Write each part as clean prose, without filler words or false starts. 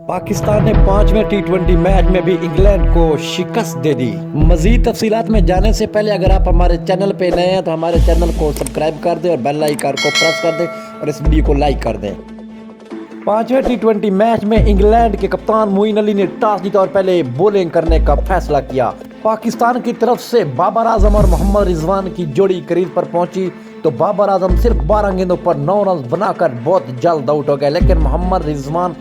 پاکستان نے 5ویں ٹی20 میچ میں بھی انگلینڈ کو شکست دے دی۔ مزید تفصیلات میں جانے سے پہلے اگر آپ ہمارے چینل پہ نئے ہیں تو ہمارے چینل کو سبسکرائب کر دیں اور بیل آئیکن کو پریس کر دیں اور اس ویڈیو کو لائک کر دیں۔ 5ویں ٹی20 میچ میں انگلینڈ کے کپتان معین علی نے ٹاس جیتا اور پہلے بولنگ کرنے کا فیصلہ کیا۔ پاکستان کی طرف سے بابر اعظم اور محمد رضوان کی جوڑی کریز پر پہنچی تو بابر اعظم صرف 12 گیندوں پر 9 رنز بنا کر بہت جلد آؤٹ ہو گئے، لیکن محمد رضوان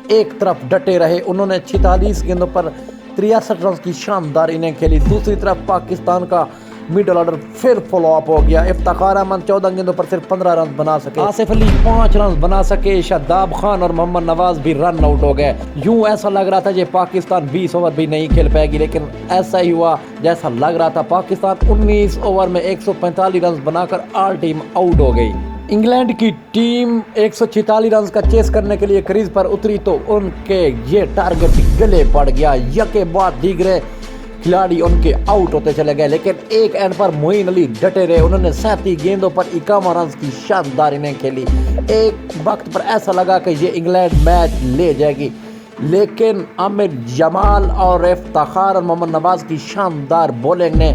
ایک طرف ڈٹے رہے۔ انہوں نے 46 گیندوں پر 63 رنز کی شاندار اننگ کھیلی۔ دوسری طرف پاکستان کا مڈل آرڈر پھر فالو اپ ہو گیا۔ افتخار احمد 14 گیندوں پر صرف 15 رنز بنا سکے، آصف علی 5 رنز بنا سکے، شاداب خان اور محمد نواز بھی رن آؤٹ ہو گئے۔ یوں ایسا لگ رہا تھا کہ پاکستان 20 اوور بھی نہیں کھیل پائے گی، لیکن ایسا ہی ہوا جیسا لگ رہا تھا۔ پاکستان 19 اوور میں 145 رنز بنا کر آل ٹیم آؤٹ ہو گئی۔ انگلینڈ کی ٹیم 146 رنز کا چیس کرنے کے لیے کریز پر اتری تو ان کے یہ ٹارگٹ گلے پڑ گیا۔ یکے بعد دیگرے کھلاڑی ان کے آؤٹ ہوتے چلے گئے، لیکن ایک اینڈ پر معین علی ڈٹے رہے۔ انہوں نے 37 گیندوں پر 51 رنز کی شاندار اننگ کھیلی۔ ایک وقت پر ایسا لگا کہ یہ انگلینڈ میچ لے جائے گی، لیکن عامر جمال اور افتخار اور محمد نواز کی شاندار بولنگ نے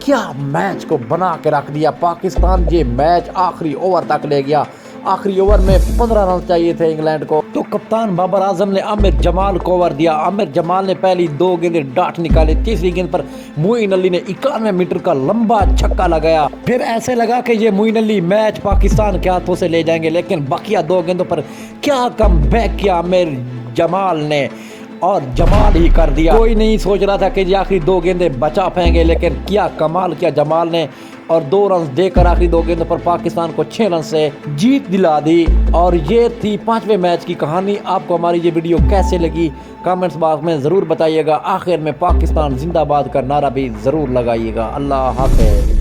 کیا میچ کو بنا کے رکھ دیا۔ پاکستان یہ میچ آخری اوور تک لے گیا۔ آخری اوور میں 15 رن چاہیے تھے انگلینڈ کو، تو کپتان بابر اعظم نے عامر جمال کو اوور دیا۔ عامر جمال نے پہلی 2 گیندیں ڈاٹ نکالی، تیسری گیند پر معین علی نے 91 میٹر کا لمبا چھکا لگایا۔ پھر ایسے لگا کہ یہ معین علی میچ پاکستان کے ہاتھوں سے لے جائیں گے، لیکن بقیہ 2 گیندوں پر کیا کم بیک کیا عامر جمال نے اور جمال ہی کر دیا۔ کوئی نہیں سوچ رہا تھا کہ یہ آخری 2 گیندیں بچا پائیں گے، لیکن کیا کمال کیا جمال نے اور 2 رنز دے کر آخری 2 گیندوں پر پاکستان کو 6 رن سے جیت دلا دی۔ اور یہ تھی 5ویں میچ کی کہانی۔ آپ کو ہماری یہ ویڈیو کیسے لگی کامنٹس باکس میں ضرور بتائیے گا۔ آخر میں پاکستان زندہ باد کا نعرہ بھی ضرور لگائیے گا۔ اللہ حافظ۔